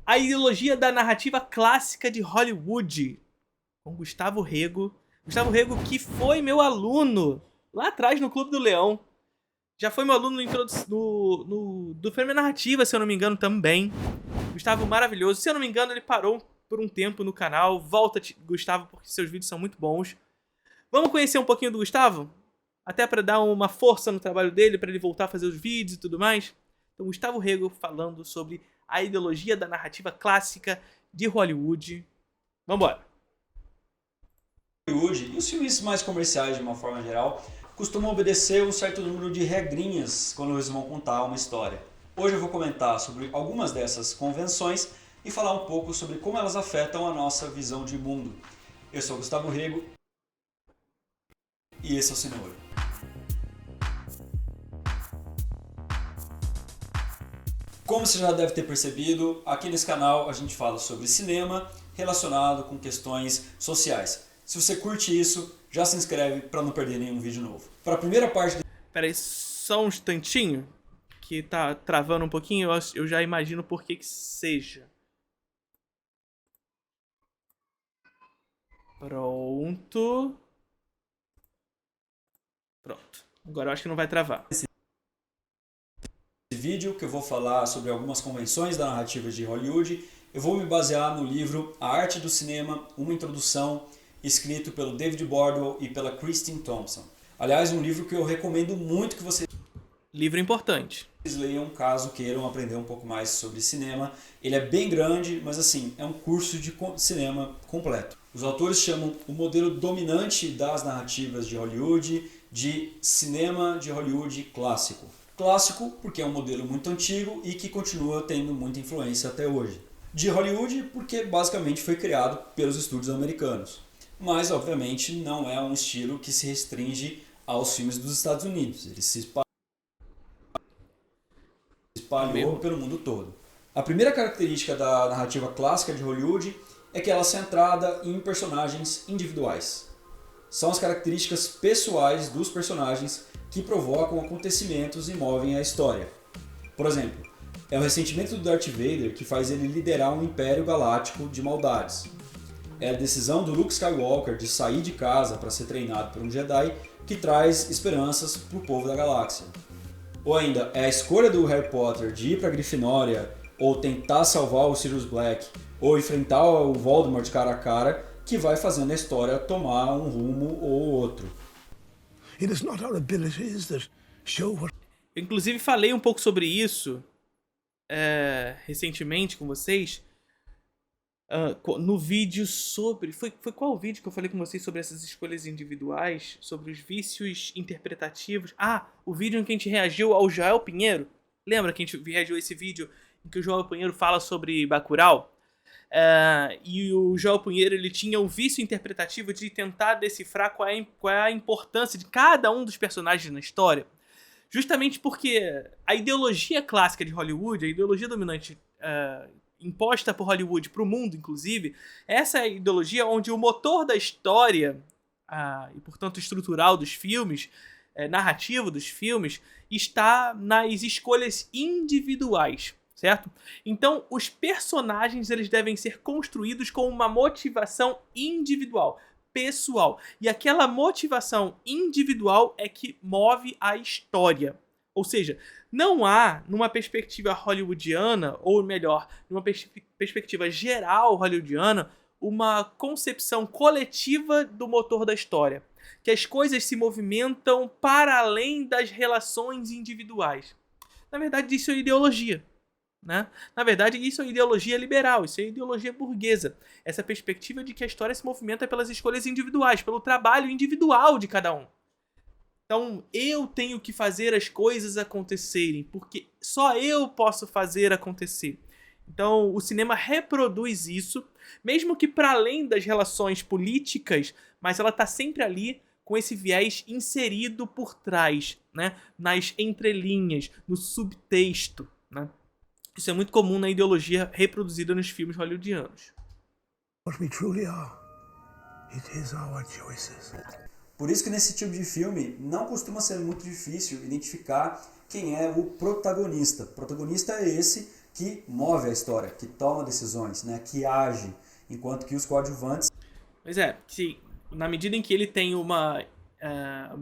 A ideologia da narrativa clássica de Hollywood, com Gustavo Rego. Gustavo Rego, que foi meu aluno lá atrás no Clube do Leão. Já foi meu aluno do Filme Narrativa, se eu não me engano, também. Gustavo maravilhoso. Se eu não me engano, ele parou por um tempo no canal. Volta, Gustavo, porque seus vídeos são muito bons. Vamos conhecer um pouquinho do Gustavo? Até para dar uma força no trabalho dele, para ele voltar a fazer os vídeos e tudo mais. Então, Gustavo Rego falando sobre a ideologia da narrativa clássica de Hollywood. Vambora! Hollywood e os filmes mais comerciais, de uma forma geral, costumam obedecer um certo número de regrinhas quando eles vão contar uma história. Hoje eu vou comentar sobre algumas dessas convenções e falar um pouco sobre como elas afetam a nossa visão de mundo. Eu sou Gustavo Rego e esse é o Cenoura. Como você já deve ter percebido, aqui nesse canal a gente fala sobre cinema relacionado com questões sociais. Se você curte isso, já se inscreve para não perder nenhum vídeo novo. Para a primeira parte... Pera aí, só um instantinho, que tá travando um pouquinho, eu já imagino por que seja. Pronto. Pronto. Agora eu acho que não vai travar. Esse vídeo que eu vou falar sobre algumas convenções da narrativa de Hollywood, eu vou me basear no livro A Arte do Cinema, uma introdução, escrito pelo David Bordwell e pela Kristin Thompson. Aliás, um livro que eu recomendo muito que vocês... Livro importante. leiam caso queiram aprender um pouco mais sobre cinema. Ele é bem grande, mas assim, é um curso de cinema completo. Os autores chamam o modelo dominante das narrativas de Hollywood de cinema de Hollywood clássico. Clássico porque é um modelo muito antigo e que continua tendo muita influência até hoje. De Hollywood porque basicamente foi criado pelos estúdios americanos. Mas obviamente não é um estilo que se restringe aos filmes dos Estados Unidos. Ele se espalhou pelo mundo todo. A primeira característica da narrativa clássica de Hollywood é que ela é centrada em personagens individuais. São as características pessoais dos personagens que provocam acontecimentos e movem a história. Por exemplo, é o ressentimento do Darth Vader que faz ele liderar um império galáctico de maldades. É a decisão do Luke Skywalker de sair de casa para ser treinado por um Jedi que traz esperanças para o povo da galáxia. Ou ainda, é a escolha do Harry Potter de ir para a Grifinória, ou tentar salvar o Sirius Black, ou enfrentar o Voldemort cara a cara, que vai fazendo a história tomar um rumo ou outro. Eu, inclusive, falei um pouco sobre isso recentemente com vocês, no vídeo sobre... Foi qual o vídeo que eu falei com vocês sobre essas escolhas individuais, sobre os vícios interpretativos? Ah, o vídeo em que a gente reagiu ao Joel Pinheiro. Lembra que a gente reagiu a esse vídeo em que o Joel Pinheiro fala sobre Bacurau? E o Joel Pinheiro, ele tinha o vício interpretativo de tentar decifrar qual é a importância de cada um dos personagens na história. Justamente porque a ideologia clássica de Hollywood, a ideologia dominante imposta por Hollywood para o mundo, inclusive, essa é a ideologia onde o motor da história, e portanto estrutural dos filmes, narrativo dos filmes, está nas escolhas individuais, certo? Então, os personagens eles devem ser construídos com uma motivação individual, pessoal. E aquela motivação individual é que move a história. Ou seja, não há, numa perspectiva hollywoodiana, ou melhor, numa perspectiva geral hollywoodiana, uma concepção coletiva do motor da história. Que as coisas se movimentam para além das relações individuais. Na verdade, isso é ideologia. Né? Na verdade, isso é ideologia liberal, isso é ideologia burguesa. Essa perspectiva de que a história se movimenta pelas escolhas individuais, pelo trabalho individual de cada um. Então, eu tenho que fazer as coisas acontecerem, porque só eu posso fazer acontecer. Então, o cinema reproduz isso, mesmo que para além das relações políticas, mas ela está sempre ali com esse viés inserido por trás, né? Nas entrelinhas, no subtexto, né? Isso é muito comum na ideologia reproduzida nos filmes hollywoodianos. What we truly are, it is our choices. Por isso que nesse tipo de filme não costuma ser muito difícil identificar quem é o protagonista. O protagonista é esse que move a história, que toma decisões, né, que age, enquanto que os coadjuvantes... Pois é, que na medida em que ele tem uma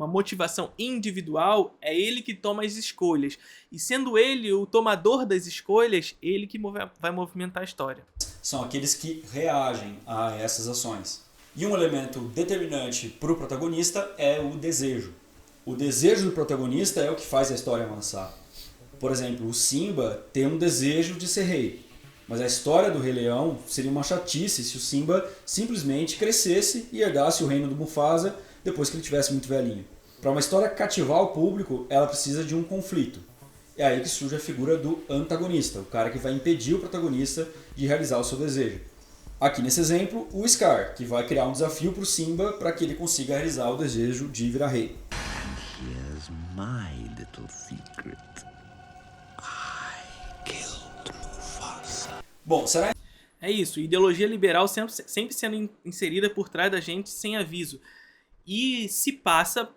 motivação individual, é ele que toma as escolhas. E sendo ele o tomador das escolhas, ele que vai movimentar a história. São aqueles que reagem a essas ações. E um elemento determinante para o protagonista é o desejo. O desejo do protagonista é o que faz a história avançar. Por exemplo, o Simba tem um desejo de ser rei. Mas a história do Rei Leão seria uma chatice se o Simba simplesmente crescesse e herdasse o reino do Mufasa depois que ele tivesse muito velhinho. Para uma história cativar o público, ela precisa de um conflito. É aí que surge a figura do antagonista, o cara que vai impedir o protagonista de realizar o seu desejo. Aqui nesse exemplo, o Scar, que vai criar um desafio para o Simba para que ele consiga realizar o desejo de virar rei. Here's my little secret. I killed Mufasa. Bom, será? É isso, ideologia liberal sempre sendo inserida por trás da gente sem aviso. E se passa,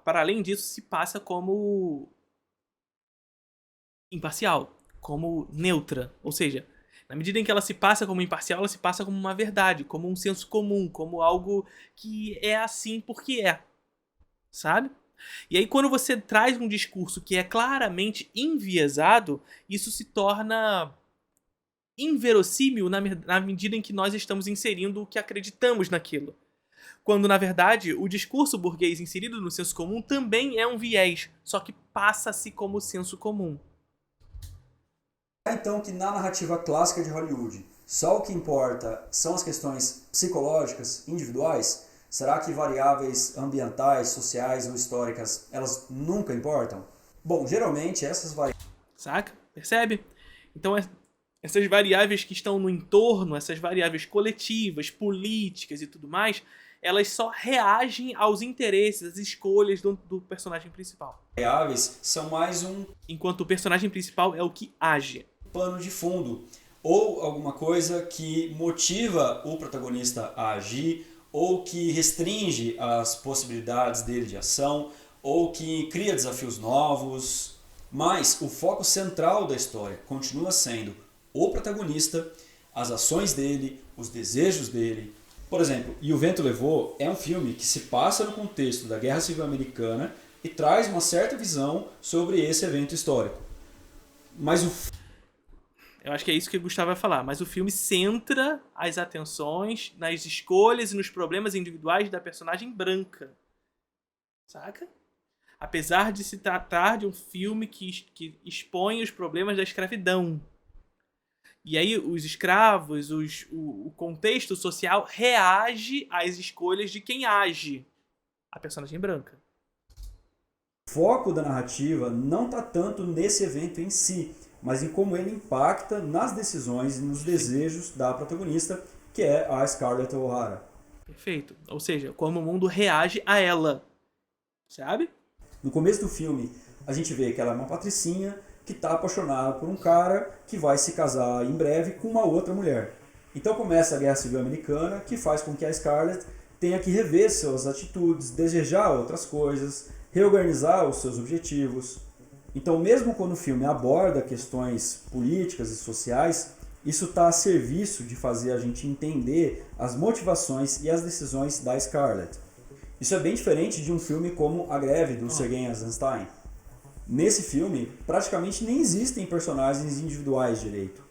para além disso, se passa como imparcial, como neutra. Ou seja, na medida em que ela se passa como imparcial, ela se passa como uma verdade, como um senso comum, como algo que é assim porque é. Sabe? E aí quando você traz um discurso que é claramente enviesado, isso se torna inverossímil na medida em que nós estamos inserindo o que acreditamos naquilo. Quando, na verdade, o discurso burguês inserido no senso comum também é um viés, só que passa-se como senso comum. Então que na narrativa clássica de Hollywood, só o que importa são as questões psicológicas, individuais? Será que variáveis ambientais, sociais ou históricas, elas nunca importam? Bom, geralmente essas variáveis... Saca? Percebe? Então essas variáveis que estão no entorno, essas variáveis coletivas, políticas e tudo mais, elas só reagem aos interesses, às escolhas do personagem principal. Variáveis são mais um... Enquanto o personagem principal é o que age. Pano de fundo, ou alguma coisa que motiva o protagonista a agir, ou que restringe as possibilidades dele de ação, ou que cria desafios novos. Mas o foco central da história continua sendo o protagonista, as ações dele, os desejos dele. Por exemplo, E o Vento Levou é um filme que se passa no contexto da Guerra Civil Americana e traz uma certa visão sobre esse evento histórico. Mas eu acho que é isso que o Gustavo vai falar, mas o filme centra as atenções nas escolhas e nos problemas individuais da personagem branca. Saca? Apesar de se tratar de um filme que expõe os problemas da escravidão. E aí os escravos, o contexto social reage às escolhas de quem age. A personagem branca. O foco da narrativa não está tanto nesse evento em si, mas em como ele impacta nas decisões e nos desejos da protagonista, que é a Scarlett O'Hara. Perfeito. Ou seja, como o mundo reage a ela. Sabe? No começo do filme, a gente vê que ela é uma patricinha que está apaixonada por um cara que vai se casar em breve com uma outra mulher. Então começa a Guerra Civil Americana, que faz com que a Scarlett tenha que rever suas atitudes, desejar outras coisas, reorganizar os seus objetivos. Então, mesmo quando o filme aborda questões políticas e sociais, isso está a serviço de fazer a gente entender as motivações e as decisões da Scarlett. Isso é bem diferente de um filme como A Greve, do Sergei Eisenstein. Nesse filme, praticamente nem existem personagens individuais direito.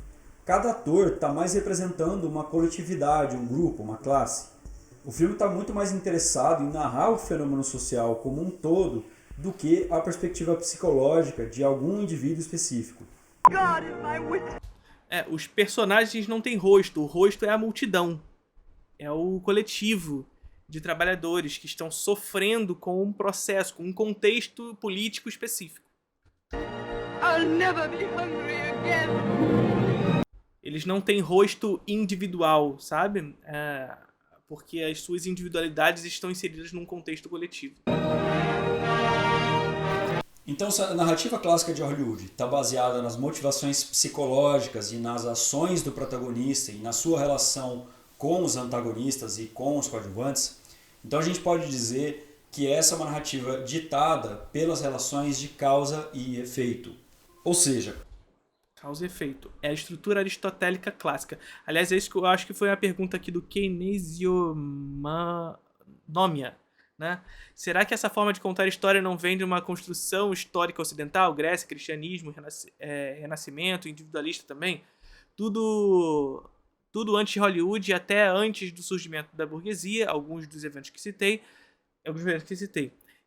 Cada ator está mais representando uma coletividade, um grupo, uma classe. O filme está muito mais interessado em narrar o fenômeno social como um todo do que a perspectiva psicológica de algum indivíduo específico. Os personagens não têm rosto, o rosto é a multidão. É o coletivo de trabalhadores que estão sofrendo com um processo, com um contexto político específico. I'll never be hungry again. Eles não têm rosto individual, sabe? Porque as suas individualidades estão inseridas num contexto coletivo. Então, se a narrativa clássica de Hollywood está baseada nas motivações psicológicas e nas ações do protagonista e na sua relação com os antagonistas e com os coadjuvantes, então a gente pode dizer que essa é uma narrativa ditada pelas relações de causa e efeito. Ou seja, Causa e efeito. É a estrutura aristotélica clássica. Aliás, é isso que eu acho que foi a pergunta aqui do Keynesiomania, né? Será que essa forma de contar história não vem de uma construção histórica ocidental? Grécia, cristianismo, renascimento, individualista também? Tudo antes de Hollywood e até antes do surgimento da burguesia, alguns dos eventos que citei.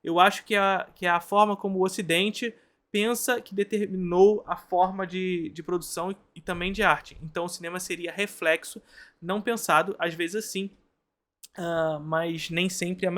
Eu acho que é a forma como o Ocidente pensa que determinou a forma de produção e também de arte. Então o cinema seria reflexo, não pensado, às vezes assim, mas nem sempre, a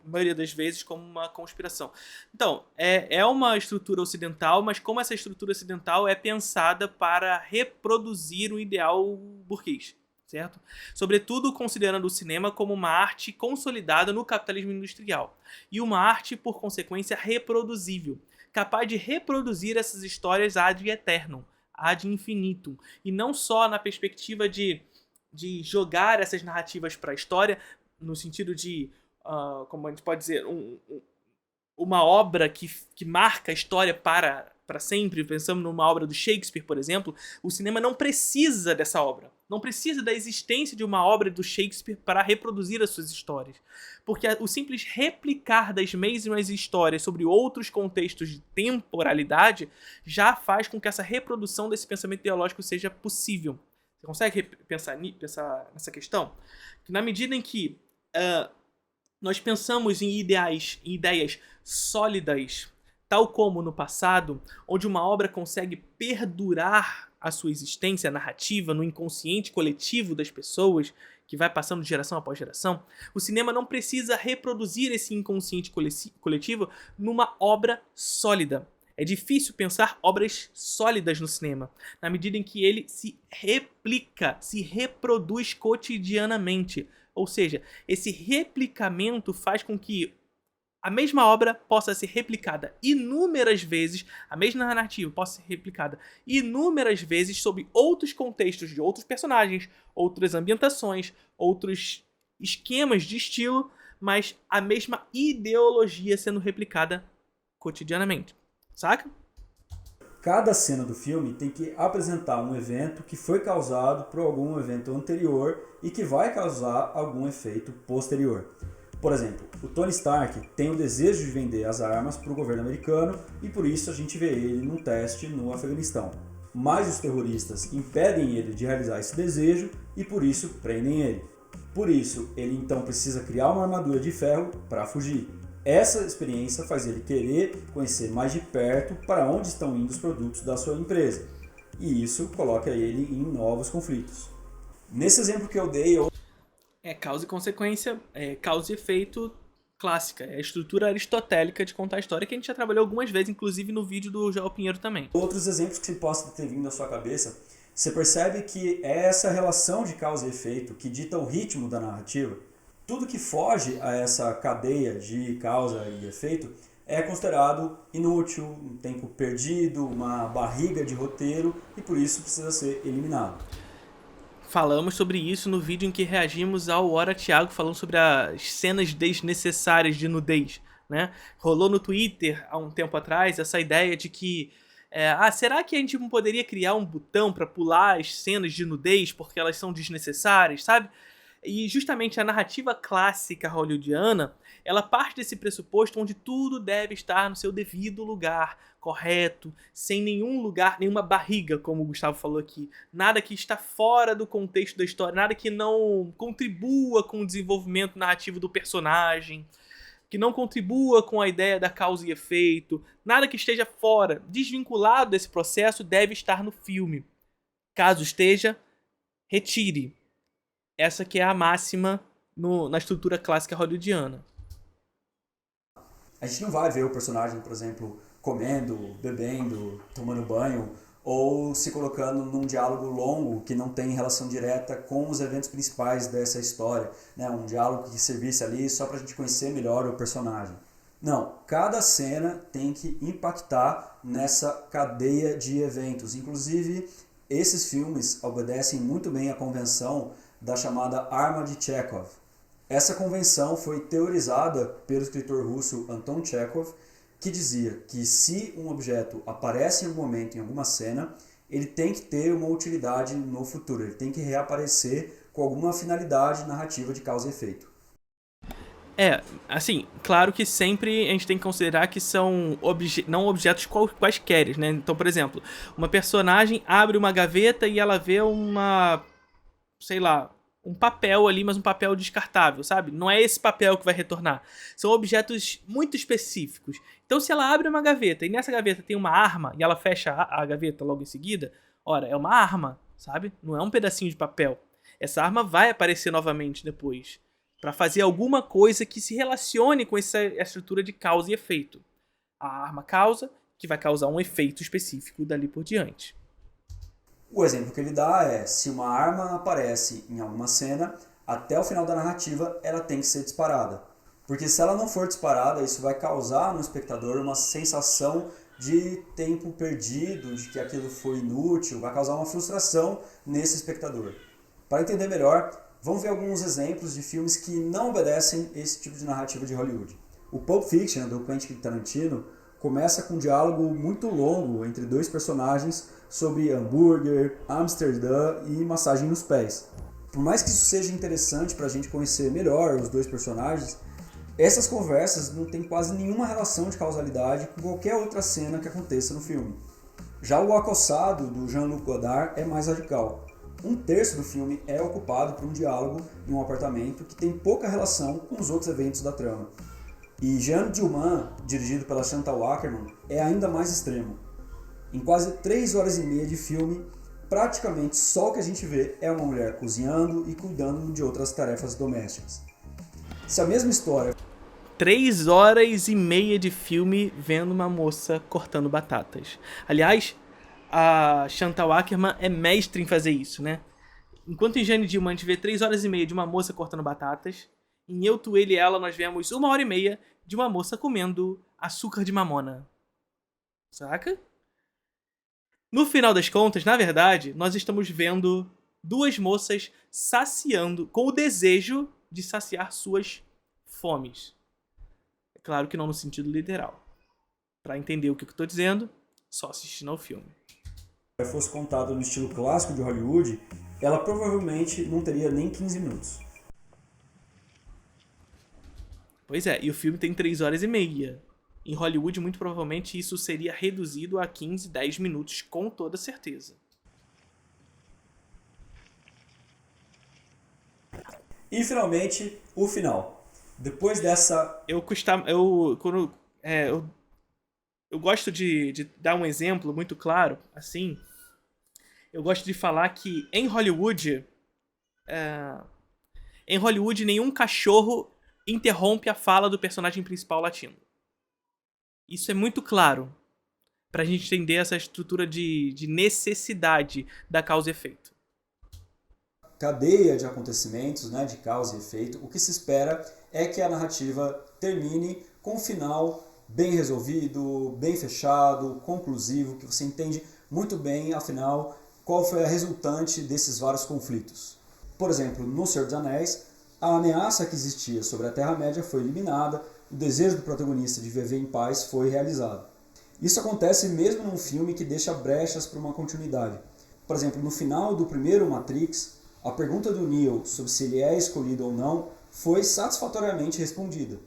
maioria das vezes, como uma conspiração. Então, é uma estrutura ocidental, mas como essa estrutura ocidental é pensada para reproduzir o ideal burguês, certo? Sobretudo considerando o cinema como uma arte consolidada no capitalismo industrial e uma arte, por consequência, reproduzível, capaz de reproduzir essas histórias ad eternum, ad infinitum, e não só na perspectiva de jogar essas narrativas para a história, no sentido de, como a gente pode dizer, uma obra que marca a história para sempre. Pensamos numa obra do Shakespeare, por exemplo. O cinema não precisa dessa obra. Não precisa da existência de uma obra do Shakespeare para reproduzir as suas histórias. Porque o simples replicar das mesmas histórias sobre outros contextos de temporalidade já faz com que essa reprodução desse pensamento ideológico seja possível. Você consegue pensar nessa questão? Que na medida em que nós pensamos em ideias sólidas, tal como no passado, onde uma obra consegue perdurar a sua existência narrativa no inconsciente coletivo das pessoas, que vai passando de geração após geração, o cinema não precisa reproduzir esse inconsciente coletivo numa obra sólida. É difícil pensar obras sólidas no cinema, na medida em que ele se replica, se reproduz cotidianamente. Ou seja, esse replicamento faz com que a mesma obra possa ser replicada inúmeras vezes, a mesma narrativa possa ser replicada inúmeras vezes sob outros contextos de outros personagens, outras ambientações, outros esquemas de estilo, mas a mesma ideologia sendo replicada cotidianamente. Saca? Cada cena do filme tem que apresentar um evento que foi causado por algum evento anterior e que vai causar algum efeito posterior. Por exemplo, o Tony Stark tem o desejo de vender as armas para o governo americano e por isso a gente vê ele num teste no Afeganistão. Mas os terroristas impedem ele de realizar esse desejo e por isso prendem ele. Por isso, ele então precisa criar uma armadura de ferro para fugir. Essa experiência faz ele querer conhecer mais de perto para onde estão indo os produtos da sua empresa. E isso coloca ele em novos conflitos. Nesse exemplo que eu dei, é causa e consequência, causa e efeito clássica. É a estrutura aristotélica de contar a história que a gente já trabalhou algumas vezes, inclusive no vídeo do João Pinheiro também. Outros exemplos que você possa ter vindo à sua cabeça, você percebe que é essa relação de causa e efeito que dita o ritmo da narrativa. Tudo que foge a essa cadeia de causa e efeito é considerado inútil, um tempo perdido, uma barriga de roteiro e por isso precisa ser eliminado. Falamos sobre isso no vídeo em que reagimos ao Hora Thiago falando sobre as cenas desnecessárias de nudez, né? Rolou no Twitter há um tempo atrás essa ideia de que será que a gente não poderia criar um botão para pular as cenas de nudez porque elas são desnecessárias, sabe? E justamente a narrativa clássica hollywoodiana, ela parte desse pressuposto onde tudo deve estar no seu devido lugar, correto, sem nenhuma barriga, como o Gustavo falou aqui. Nada que está fora do contexto da história, nada que não contribua com o desenvolvimento narrativo do personagem, que não contribua com a ideia da causa e efeito, nada que esteja fora, desvinculado desse processo, deve estar no filme. Caso esteja, retire. Essa que é a máxima na estrutura clássica hollywoodiana. A gente não vai ver o personagem, por exemplo, comendo, bebendo, tomando banho, ou se colocando num diálogo longo que não tem relação direta com os eventos principais dessa história, né? Um diálogo que servisse ali só para a gente conhecer melhor o personagem. Não, cada cena tem que impactar nessa cadeia de eventos. Inclusive, esses filmes obedecem muito bem à convenção da chamada arma de Chekhov. Essa convenção foi teorizada pelo escritor russo Anton Chekhov, que dizia que se um objeto aparece em algum momento em alguma cena, ele tem que ter uma utilidade no futuro, ele tem que reaparecer com alguma finalidade narrativa de causa e efeito. Assim, claro que sempre a gente tem que considerar que são não objetos quaisquer, né? Então, por exemplo, uma personagem abre uma gaveta e ela vê sei lá, um papel ali, mas um papel descartável, sabe? Não é esse papel que vai retornar. São objetos muito específicos. Então, se ela abre uma gaveta e nessa gaveta tem uma arma e ela fecha a gaveta logo em seguida, ora, é uma arma, sabe? Não é um pedacinho de papel. Essa arma vai aparecer novamente depois, para fazer alguma coisa que se relacione com essa estrutura de causa e efeito. A arma causa, que vai causar um efeito específico dali por diante. O exemplo que ele dá é, se uma arma aparece em alguma cena, até o final da narrativa ela tem que ser disparada. Porque se ela não for disparada, isso vai causar no espectador uma sensação de tempo perdido, de que aquilo foi inútil, vai causar uma frustração nesse espectador. Para entender melhor, vamos ver alguns exemplos de filmes que não obedecem esse tipo de narrativa de Hollywood. O Pulp Fiction, do Quentin Tarantino, começa com um diálogo muito longo entre dois personagens sobre hambúrguer, Amsterdã e massagem nos pés. Por mais que isso seja interessante para a gente conhecer melhor os dois personagens, essas conversas não têm quase nenhuma relação de causalidade com qualquer outra cena que aconteça no filme. Já O Acossado, do Jean-Luc Godard, é mais radical. 1/3 do filme é ocupado por um diálogo em um apartamento que tem pouca relação com os outros eventos da trama. E Jeanne Dielman, dirigido pela Chantal Akerman, é ainda mais extremo. Em quase 3 horas e meia de filme, praticamente só o que a gente vê é uma mulher cozinhando e cuidando de outras tarefas domésticas. Se a mesma história... 3 horas e meia de filme vendo uma moça cortando batatas. Aliás, a Chantal Akerman é mestre em fazer isso, né? Enquanto em Jeanne Dielman a gente vê 3 horas e meia de uma moça cortando batatas, em Eu, Tu, Ele e Ela nós vemos 1 hora e meia de uma moça comendo açúcar de mamona. Saca? No final das contas, na verdade, nós estamos vendo 2 moças saciando, com o desejo de saciar suas fomes. É claro que não no sentido literal. Para entender o que eu estou dizendo, só assistindo ao filme. Se fosse contada no estilo clássico de Hollywood, ela provavelmente não teria nem 15 minutos. Pois é, e o filme tem 3 horas e meia. Em Hollywood, muito provavelmente, isso seria reduzido a 15, 10 minutos, com toda certeza. E, finalmente, o final. Depois dessa... Eu gosto de dar um exemplo muito claro, assim. Eu gosto de falar que em Hollywood, nenhum cachorro interrompe a fala do personagem principal latino. Isso é muito claro pra gente entender essa estrutura de necessidade da causa e efeito. Cadeia de acontecimentos, né, de causa e efeito, o que se espera é que a narrativa termine com um final bem resolvido, bem fechado, conclusivo, que você entende muito bem, afinal, qual foi a resultante desses vários conflitos. Por exemplo, no Senhor dos Anéis, a ameaça que existia sobre a Terra-média foi eliminada, o desejo do protagonista de viver em paz foi realizado. Isso acontece mesmo num filme que deixa brechas para uma continuidade. Por exemplo, no final do primeiro Matrix, a pergunta do Neo sobre se ele é escolhido ou não foi satisfatoriamente respondida.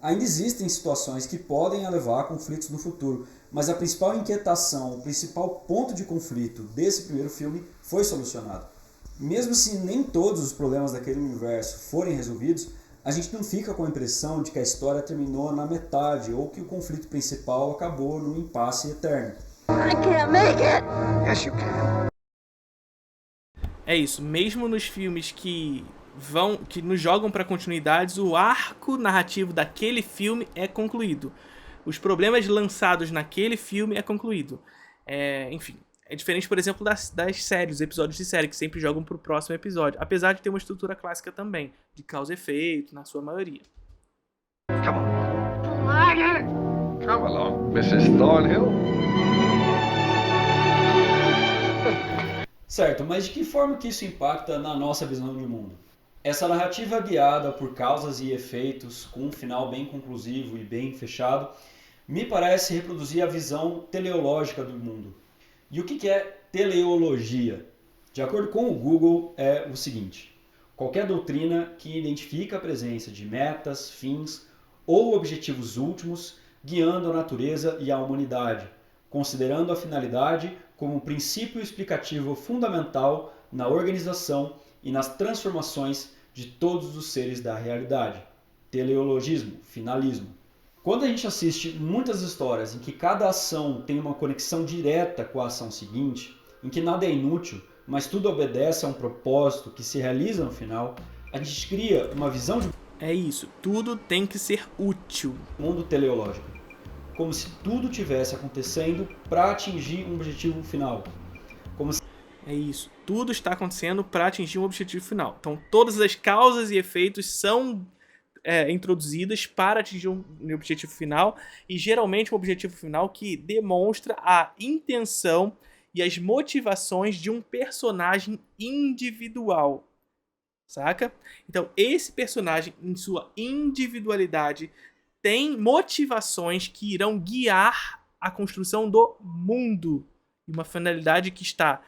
Ainda existem situações que podem levar a conflitos no futuro, mas a principal inquietação, o principal ponto de conflito desse primeiro filme foi solucionado. Mesmo se nem todos os problemas daquele universo forem resolvidos, a gente não fica com a impressão de que a história terminou na metade ou que o conflito principal acabou num impasse eterno. I can't make it! Yes, you can. É isso, mesmo nos filmes que nos jogam para continuidades, o arco narrativo daquele filme é concluído. Os problemas lançados naquele filme é concluído. Enfim, é diferente, por exemplo, das séries, os episódios de série, que sempre jogam pro próximo episódio. Apesar de ter uma estrutura clássica também, de causa e efeito, na sua maioria. Come on. Come along, Mrs. Thornhill. Certo, mas de que forma que isso impacta na nossa visão de mundo? Essa narrativa guiada por causas e efeitos, com um final bem conclusivo e bem fechado, me parece reproduzir a visão teleológica do mundo. E o que é teleologia? De acordo com o Google, é o seguinte: qualquer doutrina que identifica a presença de metas, fins ou objetivos últimos guiando a natureza e a humanidade, considerando a finalidade como um princípio explicativo fundamental na organização e nas transformações de todos os seres da realidade. Teleologismo, finalismo. Quando a gente assiste muitas histórias em que cada ação tem uma conexão direta com a ação seguinte, em que nada é inútil, mas tudo obedece a um propósito que se realiza no final, a gente cria uma visão de É isso, tudo tem que ser útil. mundo teleológico, como se tudo tivesse acontecendo para atingir um objetivo final. É isso, tudo está acontecendo para atingir um objetivo final. Então todas as causas e efeitos são introduzidas para atingir um objetivo final, e geralmente um objetivo final que demonstra a intenção e as motivações de um personagem individual, saca? Então esse personagem, em sua individualidade, tem motivações que irão guiar a construção do mundo, e uma finalidade que está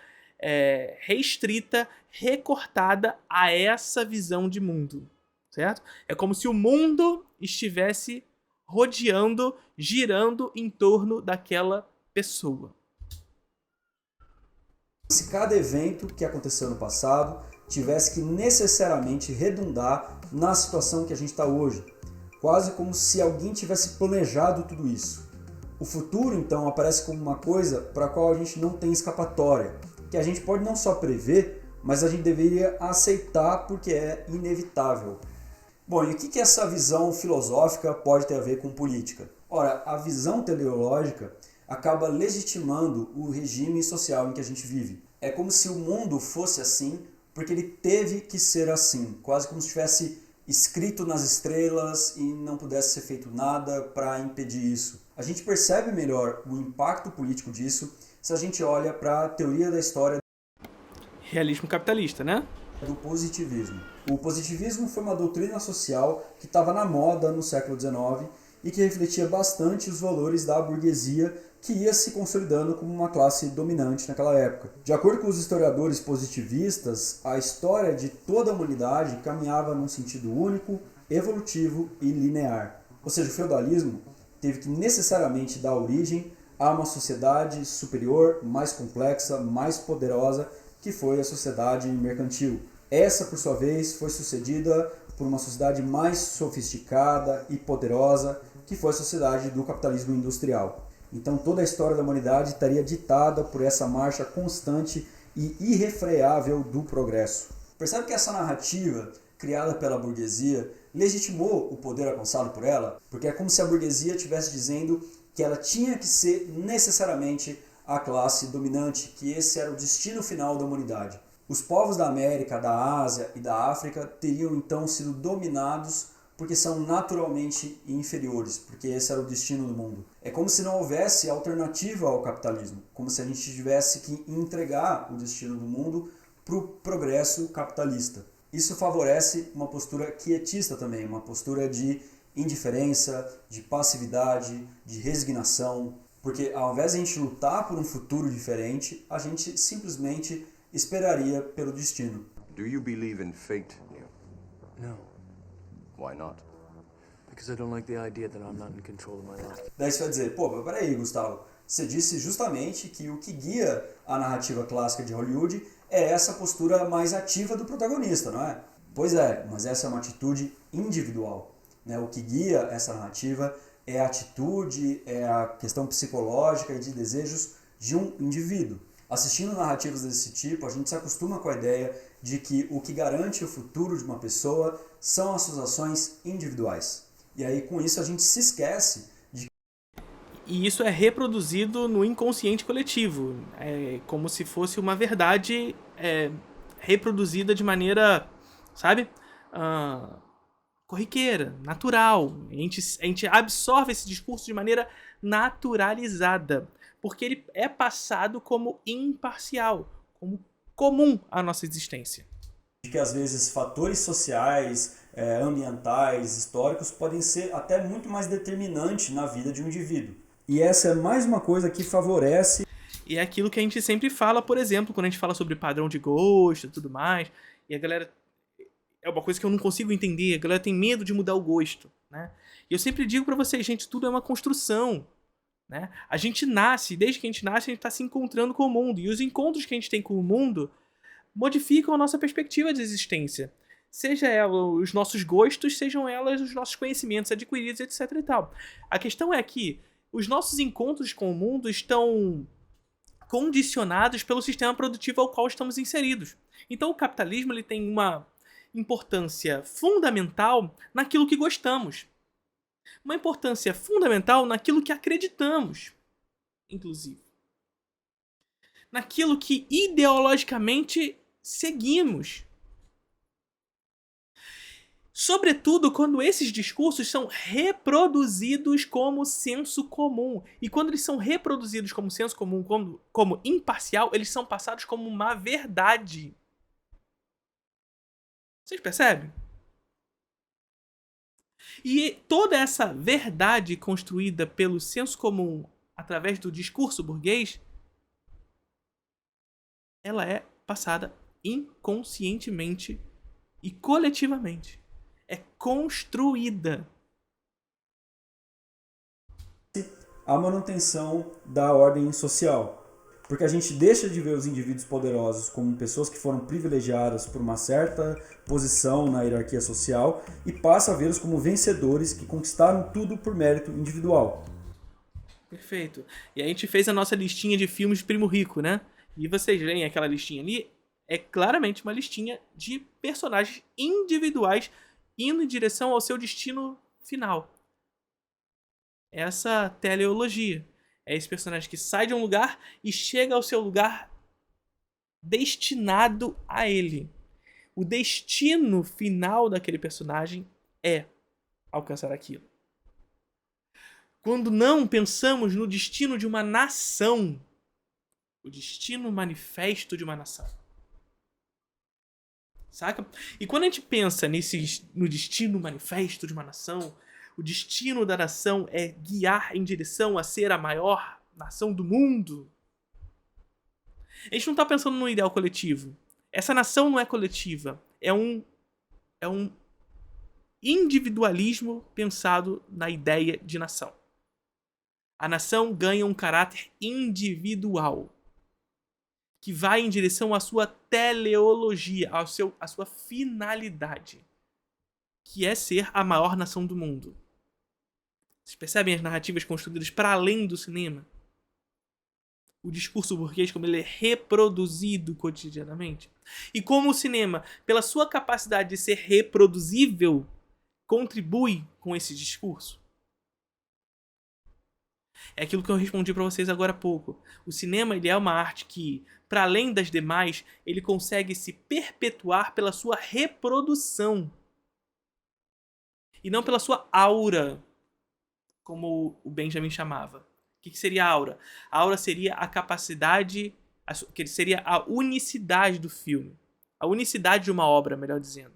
restrita, recortada a essa visão de mundo, certo? É como se o mundo estivesse rodeando, girando em torno daquela pessoa. Se cada evento que aconteceu no passado tivesse que necessariamente redundar na situação que a gente está hoje, quase como se alguém tivesse planejado tudo isso. O futuro, então, aparece como uma coisa para a qual a gente não tem escapatória, que a gente pode não só prever, mas a gente deveria aceitar porque é inevitável. Bom, e o que essa visão filosófica pode ter a ver com política? Ora, a visão teleológica acaba legitimando o regime social em que a gente vive. É como se o mundo fosse assim porque ele teve que ser assim, quase como se estivesse escrito nas estrelas e não pudesse ser feito nada para impedir isso. A gente percebe melhor o impacto político disso se a gente olha para a teoria da história Realismo capitalista, né? do positivismo. O positivismo foi uma doutrina social que estava na moda no século XIX e que refletia bastante os valores da burguesia que ia se consolidando como uma classe dominante naquela época. De acordo com os historiadores positivistas, a história de toda a humanidade caminhava num sentido único, evolutivo e linear. Ou seja, o feudalismo teve que necessariamente dar origem a uma sociedade superior, mais complexa, mais poderosa, que foi a sociedade mercantil. Essa, por sua vez, foi sucedida por uma sociedade mais sofisticada e poderosa, que foi a sociedade do capitalismo industrial. Então toda a história da humanidade estaria ditada por essa marcha constante e irrefreável do progresso. Percebe que essa narrativa, criada pela burguesia, legitimou o poder alcançado por ela? Porque é como se a burguesia estivesse dizendo que ela tinha que ser necessariamente a classe dominante, que esse era o destino final da humanidade. Os povos da América, da Ásia e da África teriam então sido dominados porque são naturalmente inferiores, porque esse era o destino do mundo. É como se não houvesse alternativa ao capitalismo, como se a gente tivesse que entregar o destino do mundo para o progresso capitalista. Isso favorece uma postura quietista também, uma postura de indiferença, de passividade, de resignação, porque ao invés de a gente lutar por um futuro diferente, a gente simplesmente esperaria pelo destino. Do you believe in fate, Neil? No, Why not? because I don't like the idea that I'm not in control of my life. Daí você vai dizer, pô, mas peraí, Gustavo, você disse justamente que o que guia a narrativa clássica de Hollywood é essa postura mais ativa do protagonista, não é? Pois é, mas essa é uma atitude individual, né? O que guia essa narrativa é a atitude, é a questão psicológica e de desejos de um indivíduo. Assistindo narrativas desse tipo, a gente se acostuma com a ideia de que o que garante o futuro de uma pessoa são as suas ações individuais. E aí, com isso, a gente se esquece de... E isso é reproduzido no inconsciente coletivo. É como se fosse uma verdade reproduzida de maneira, sabe? Corriqueira, natural. A gente absorve esse discurso de maneira naturalizada, porque ele é passado como imparcial, como comum à nossa existência. que às vezes fatores sociais, ambientais, históricos podem ser até muito mais determinantes na vida de um indivíduo. E essa é mais uma coisa que favorece... E é aquilo que a gente sempre fala, por exemplo, quando a gente fala sobre padrão de gosto e tudo mais, e a galera... É uma coisa que eu não consigo entender, a galera tem medo de mudar o gosto, né? E eu sempre digo pra vocês, gente, tudo é uma construção, né? A gente nasce, desde que a gente nasce, a gente tá se encontrando com o mundo, e os encontros que a gente tem com o mundo modificam a nossa perspectiva de existência. Seja ela os nossos gostos, sejam elas os nossos conhecimentos adquiridos, etc e tal. A questão é que os nossos encontros com o mundo estão condicionados pelo sistema produtivo ao qual estamos inseridos. Então o capitalismo ele tem uma importância fundamental naquilo que gostamos. Uma importância fundamental naquilo que acreditamos, inclusive. Naquilo que ideologicamente seguimos. Sobretudo quando esses discursos são reproduzidos como senso comum. E quando eles são reproduzidos como senso comum, como imparcial, eles são passados como uma verdade. Vocês percebem? E toda essa verdade construída pelo senso comum através do discurso burguês, ela é passada inconscientemente e coletivamente. É construída. A manutenção da ordem social. Porque a gente deixa de ver os indivíduos poderosos como pessoas que foram privilegiadas por uma certa posição na hierarquia social e passa a vê-los como vencedores que conquistaram tudo por mérito individual. Perfeito. E a gente fez a nossa listinha de filmes de Primo Rico, né? E vocês veem aquela listinha ali, é claramente uma listinha de personagens individuais indo em direção ao seu destino final. Essa teleologia. É esse personagem que sai de um lugar e chega ao seu lugar destinado a ele. O destino final daquele personagem é alcançar aquilo. Quando não pensamos no destino de uma nação, o destino manifesto de uma nação. Saca? E quando a gente pensa no destino manifesto de uma nação, o destino da nação é guiar em direção a ser a maior nação do mundo. A gente não está pensando num ideal coletivo. Essa nação não é coletiva. É um individualismo pensado na ideia de nação. A nação ganha um caráter individual, que vai em direção à sua teleologia, à sua finalidade, que é ser a maior nação do mundo. Vocês percebem as narrativas construídas para além do cinema? O discurso burguês, como ele é reproduzido cotidianamente. E como o cinema, pela sua capacidade de ser reproduzível, contribui com esse discurso. É aquilo que eu respondi para vocês agora há pouco. O cinema ele é uma arte que, para além das demais, ele consegue se perpetuar pela sua reprodução. E não pela sua aura, como o Benjamin chamava. O que seria a aura? A aura seria a capacidade, seria a unicidade do filme. A unicidade de uma obra, melhor dizendo.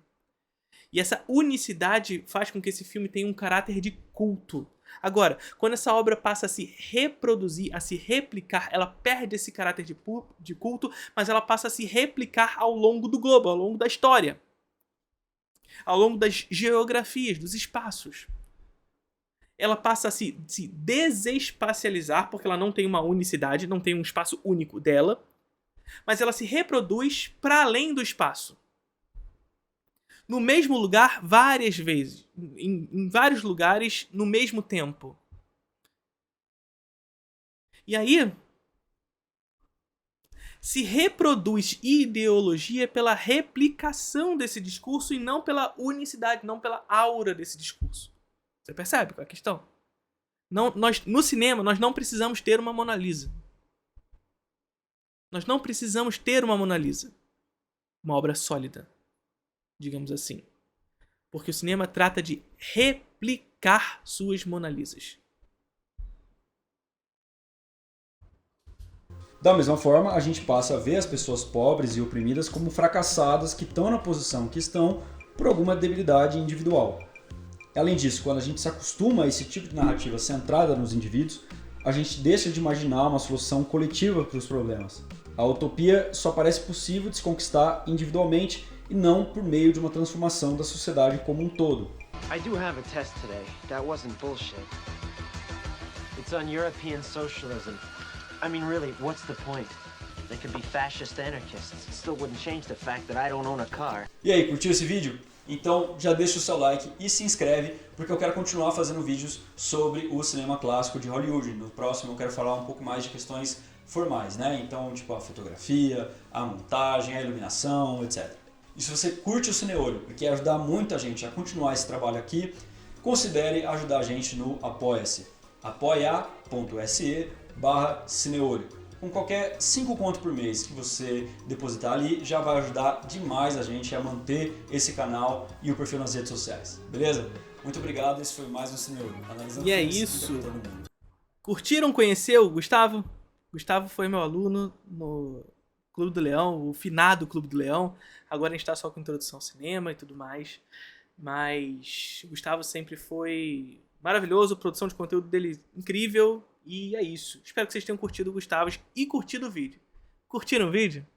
E essa unicidade faz com que esse filme tenha um caráter de culto. Agora, quando essa obra passa a se reproduzir, a se replicar, ela perde esse caráter de culto, mas ela passa a se replicar ao longo do globo, ao longo da história. Ao longo das geografias, dos espaços. Ela passa a se desespacializar, porque ela não tem uma unicidade, não tem um espaço único dela, mas ela se reproduz para além do espaço. No mesmo lugar, várias vezes, em vários lugares, no mesmo tempo. E aí, se reproduz ideologia pela replicação desse discurso e não pela unicidade, não pela aura desse discurso. Você percebe qual é a questão? No cinema, nós não precisamos ter uma Mona Lisa. Nós não precisamos ter uma Mona Lisa. Uma obra sólida, digamos assim. Porque o cinema trata de replicar suas Mona Lisas. Da mesma forma, a gente passa a ver as pessoas pobres e oprimidas como fracassadas que estão na posição que estão por alguma debilidade individual. Além disso, quando a gente se acostuma a esse tipo de narrativa centrada nos indivíduos, a gente deixa de imaginar uma solução coletiva para os problemas. A utopia só parece possível de se conquistar individualmente e não por meio de uma transformação da sociedade como um todo. I do have a test today. That wasn't bullshit. It's on European socialism. I mean, really, what's the point? They could be fascist anarchists. It still wouldn't change the fact that I don't own a car. E aí, curtiu esse vídeo? Então já deixa o seu like e se inscreve, porque eu quero continuar fazendo vídeos sobre o cinema clássico de Hollywood. No próximo eu quero falar um pouco mais de questões formais, né? Então, tipo a fotografia, a montagem, a iluminação, etc. E se você curte o Cineolho e quer ajudar muita gente a continuar esse trabalho aqui, considere ajudar a gente no Apoia-se. apoia.se/Cineolho. Com qualquer 5 conto por mês que você depositar ali, já vai ajudar demais a gente a manter esse canal e o perfil nas redes sociais. Beleza? Muito obrigado, esse foi mais um Cineolho. E é isso. Curtiram conhecer o Gustavo? Gustavo foi meu aluno no Clube do Leão, o finado Clube do Leão. Agora a gente está só com introdução ao cinema e tudo mais. Mas o Gustavo sempre foi maravilhoso, a produção de conteúdo dele incrível. E é isso. Espero que vocês tenham curtido o Gustavo e curtido o vídeo. Curtiram o vídeo?